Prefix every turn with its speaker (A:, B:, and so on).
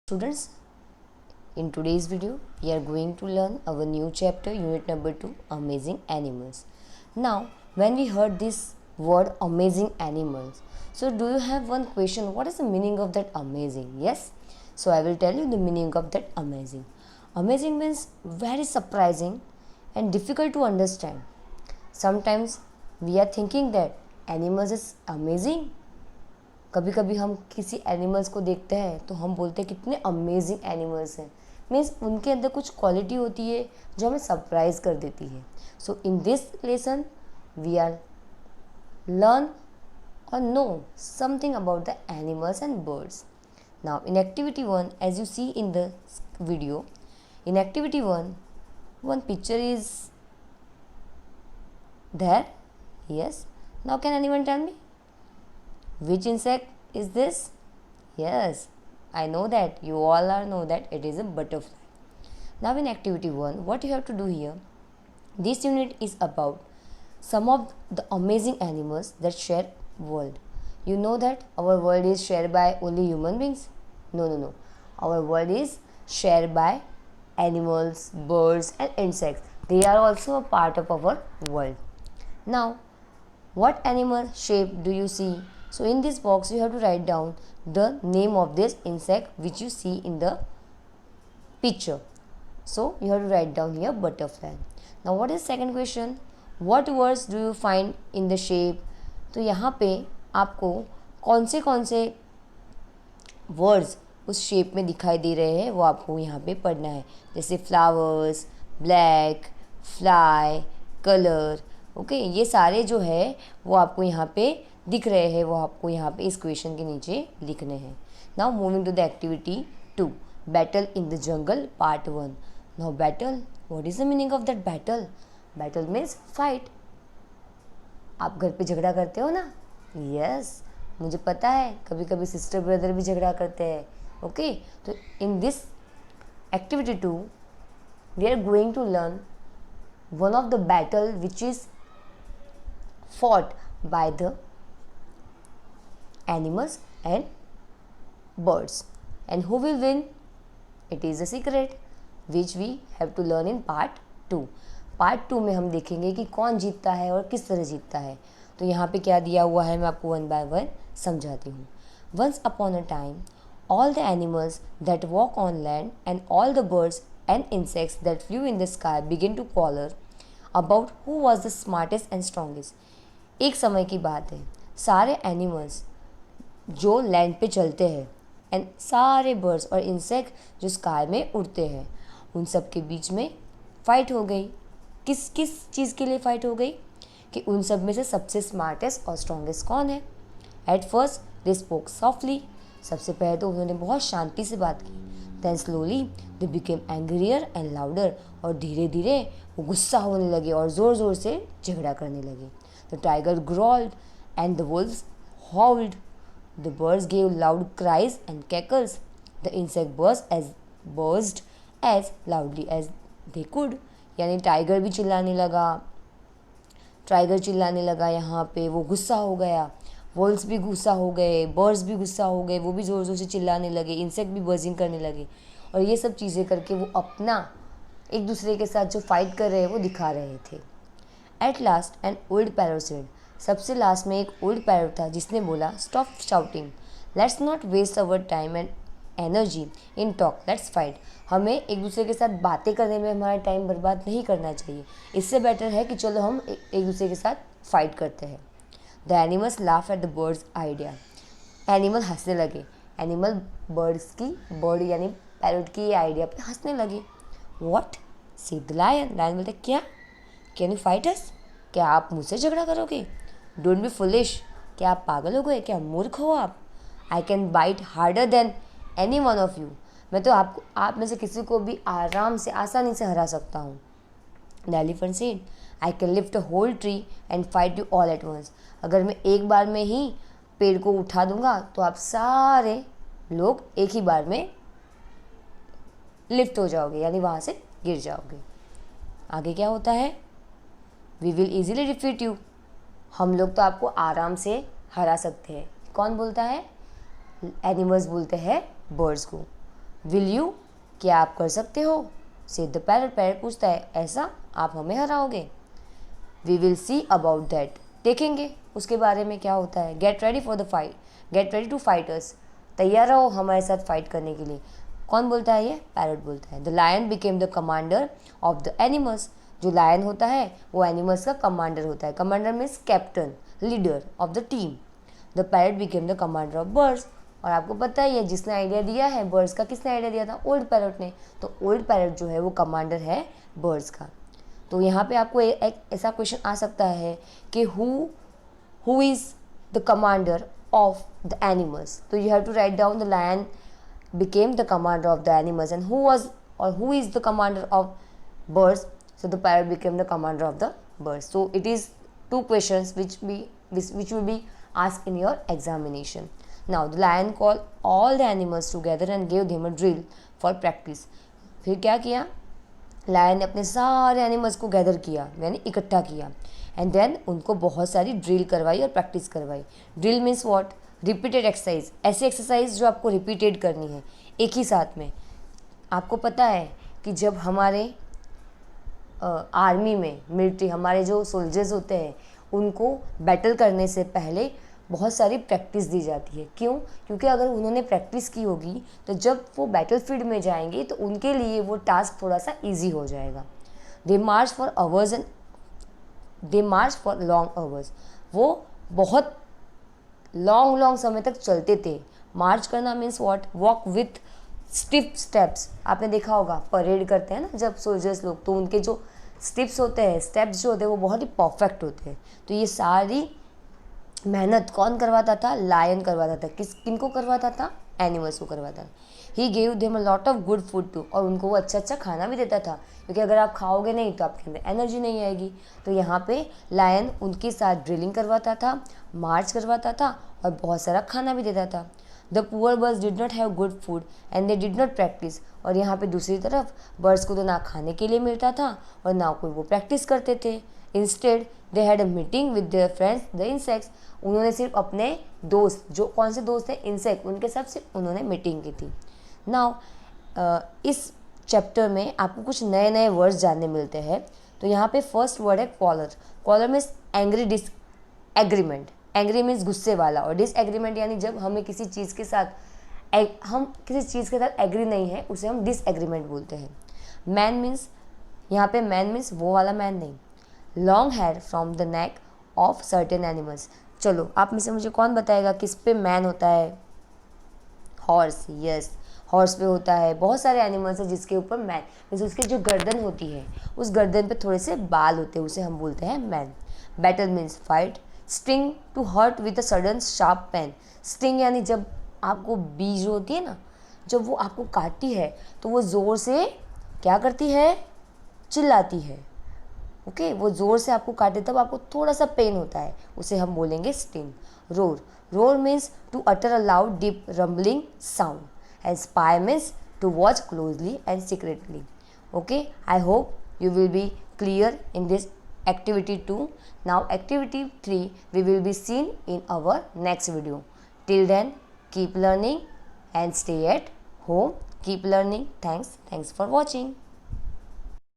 A: Students, in today's video, we are going to learn our new chapter, unit number 2, Amazing Animals. Now, when we heard this word amazing animals, so do you have one question? What is the meaning of that amazing? Yes? So, I will tell you the meaning of that amazing. Amazing means very surprising and difficult to understand. Sometimes we are thinking that animals is amazing. कभी कभी हम किसी animals को देखते हैं तो हम बोलते हैं कितने अमेजिंग एनिमल्स हैं. मीन्स उनके अंदर कुछ क्वालिटी होती है जो हमें सरप्राइज कर देती है. So in this lesson we are learn or know something about the animals and birds. Now in activity 1, as you see in the video, in activity 1, one picture is there. Yes. Now can anyone tell me which insect is this? Yes, I know that. You all know that it is a butterfly. Now in activity 1, what you have to do here, this unit is about some of the amazing animals that share world. You know that our world is shared by only human beings? No. Our world is shared by animals, birds and insects. They are also a part of our world. Now, what animal shape do you see? So in this box you have to write down the name of this insect which you see in the picture. So you have to write down here butterfly. Now what is second question? What words do you find in the shape? तो यहाँ पे आपको कौन से words उस shape में दिखाई दे रहे हैं वो आपको यहाँ पे पढ़ना है. जैसे flowers, black, fly, colour. Okay, ये सारे जो है वो आपको यहाँ पे दिख रहे हैं, वो आपको यहाँ पे इस क्वेश्चन के नीचे लिखने हैं. Now moving to the activity 2, battle in the jungle part 1. Now battle, what is the meaning of that battle? Battle means fight. आप घर पे झगड़ा करते हो ना? यस, मुझे पता है कभी कभी सिस्टर ब्रदर भी झगड़ा करते हैं. ओके, तो in this activity 2 we are going to learn one of the battle which is fought by the animals and birds, and who will win? It is a secret which we have to learn in part 2. Part 2 में हम देखेंगे कि कौन जीतता है और किस तरह जीतता है. तो यहाँ पे क्या दिया हुआ है मैं आपको वन बाय वन समझाती हूँ. Once upon a time all the animals that walk on land and all the birds and insects that flew in the sky began to quarrel about who was the smartest and strongest. एक समय की बात है, सारे animals जो land पे चलते हैं एंड सारे बर्ड्स और इंसेक्ट जो स्काई में उड़ते हैं, उन सब के बीच में फ़ाइट हो गई. किस चीज़ के लिए फ़ाइट हो गई? कि उन सब में से सबसे स्मार्टेस्ट और स्ट्रॉन्गेस्ट कौन है. At first they spoke softly. सबसे पहले तो उन्होंने बहुत शांति से बात की. Then slowly they became angrier and louder. और धीरे धीरे वो गुस्सा होने लगे और ज़ोर ज़ोर से झगड़ा करने लगे. The tiger growled and the wolves howled. The birds gave loud cries and cackles. The insect buzzed as loudly as they could. यानी टाइगर भी चिल्लाने लगा यहाँ पे. वो गुस्सा हो गया. वोल्स भी गुस्सा हो गए, बर्ड्स भी गुस्सा हो गए, वो भी ज़ोर ज़ोर से चिल्लाने लगे. इंसेक्ट भी बजिंग करने लगे. और ये सब चीज़ें करके वो अपना एक दूसरे के साथ जो फाइट कर रहे हैं वो दिखा रहे थे. At last an old parrot said. सबसे लास्ट में एक ओल्ड पैरट था जिसने बोला, stop shouting, let's not waste our time and energy in talk, let's fight. हमें एक दूसरे के साथ बातें करने में हमारा टाइम बर्बाद नहीं करना चाहिए. इससे बेटर है कि चलो हम एक दूसरे के साथ फाइट करते हैं. The animals laugh at the bird's idea. Animal हंसने लगे. एनिमल बर्ड यानी पैरट की आइडिया पे हंसने लगे. What said the lion. Lion बोलते क्या? Can you fight us? क्या आप मुझसे झगड़ा करोगे? Don't be foolish. क्या आप पागल हो गए? क्या मूर्ख हो आप? I can bite harder than any one of you. मैं तो आप में से किसी को भी आसानी से हरा सकता हूँ. The elephant said, I can lift a whole tree and fight you all at once. अगर मैं एक बार में ही पेड़ को उठा दूंगा तो आप सारे लोग एक ही बार में लिफ्ट हो जाओगे, यानी वहाँ से गिर जाओगे. आगे क्या होता है? We will easily defeat you. हम लोग तो आपको आराम से हरा सकते हैं. कौन बोलता है? एनिमल्स बोलते हैं बर्ड्स को. विल यू, क्या आप कर सकते हो? सेड द पैरट, पैरट पूछता है ऐसा आप हमें हराओगे? We will see about that, देखेंगे उसके बारे में क्या होता है। Get ready for the fight, get ready to fight us, तैयार रहो हमारे साथ फाइट करने के लिए। कौन बोलता है ये? पैरट बोलता है। The lion became the commander of the animals, जो लायन होता है वो एनिमल्स का कमांडर होता है। Commander means captain, leader of the team. The parrot became the commander of birds, और आपको पता ही है जिसने आइडिया दिया है बर्ड्स का, किसने आइडिया दिया था? ओल्ड पैरट ने। तो ओल्ड पैरट जो है वो कमांडर है बर्ड्स का। तो यहाँ पे आपको एक ऐसा क्वेश्चन आ सकता है कि who is the commander of the animals, तो you have to write down the lion became the commander of the animals, and who is the commander of birds? So the parrot became the commander of the birds. So it is two questions which will be asked in your examination. Now the lion called all the animals together and gave them a drill for practice. फिर क्या किया? Lion ने अपने सारे animals को gather किया, यानी इकट्ठा किया, एंड देन उनको बहुत सारी ड्रिल करवाई और प्रैक्टिस करवाई। Drill means what? Repeated exercise, ऐसी एक्सरसाइज जो आपको रिपीटेड करनी है एक ही साथ में। आपको पता है कि जब हमारे आर्मी में, मिलिट्री, हमारे जो सोल्जर्स होते हैं उनको बैटल करने से पहले बहुत सारी प्रैक्टिस दी जाती है। क्यों? क्योंकि अगर उन्होंने प्रैक्टिस की होगी तो जब वो बैटल फील्ड में जाएंगे तो उनके लिए वो टास्क थोड़ा सा ईजी हो जाएगा। They march for hours and they march for long hours, वो बहुत लॉन्ग समय तक चलते थे। मार्च करना means what? Walk with stiff steps. आपने देखा होगा परेड करते हैं ना जब सोल्जर्स लोग, तो उनके जो स्टेप्स होते हैं, स्टेप्स जो होते हैं वो बहुत ही परफेक्ट होते हैं। तो ये सारी मेहनत कौन करवाता था? लायन करवाता था। किनको करवाता था? एनिमल्स को करवाता था। He gave them a lot of good food too, और उनको वो अच्छा अच्छा खाना भी देता था, क्योंकि अगर आप खाओगे नहीं तो आपके अंदर एनर्जी नहीं आएगी। तो यहाँ पे लायन उनके साथ ड्रिलिंग करवाता था, मार्च करवाता था और बहुत सारा खाना भी देता था। The poor birds did not have good food and they did not practice, और यहाँ पे दूसरी तरफ बर्ड्स को तो ना खाने के लिए मिलता था और ना कोई वो प्रैक्टिस करते थे। Instead they had a meeting with their friends the insects, उन्होंने सिर्फ अपने दोस्त, जो कौन से दोस्त हैं? इंसेक्ट, उनके साथ सिर्फ उन्होंने मीटिंग की थी। नाउ इस चैप्टर में आपको कुछ नए नए वर्ड्स जानने मिलते हैं। तो यहाँ पे फर्स्ट वर्ड है choler. Choler means angry disagreement. Angry means गुस्से वाला, और डिसएग्रीमेंट यानी जब हमें किसी चीज़ के साथ एग्री नहीं है उसे हम डिसएग्रीमेंट बोलते हैं। मैन मीन्स, यहाँ पे मैन मीन्स वो वाला मैन नहीं। Long hair from the neck of certain animals. चलो आप में से मुझे कौन बताएगा किस पे मैन होता है? हॉर्स। यस, हॉर्स पे होता है। बहुत सारे एनिमल्स हैं जिसके ऊपर मैन मीन्स उसकी जो गर्दन होती है उस गर्दन पे थोड़े से बाल होते हैं, उसे हम बोलते हैं man. Battle means fight. Sting, to hurt with a sudden sharp pain. Sting यानी जब आपको बीज होती है ना, जब वो आपको काटती है तो वो ज़ोर से क्या करती है? चिल्लाती है। ओके, वो ज़ोर से आपको काटे तब आपको थोड़ा सा पेन होता है, उसे हम बोलेंगे sting. Roar. Roar means to utter a loud deep rumbling sound, and spy means to watch closely and secretly. Okay, I hope you will be clear in this activity 2. Now activity 3 we will be seen in our next video. Till then, keep learning and stay at home. Keep learning. Thanks for watching.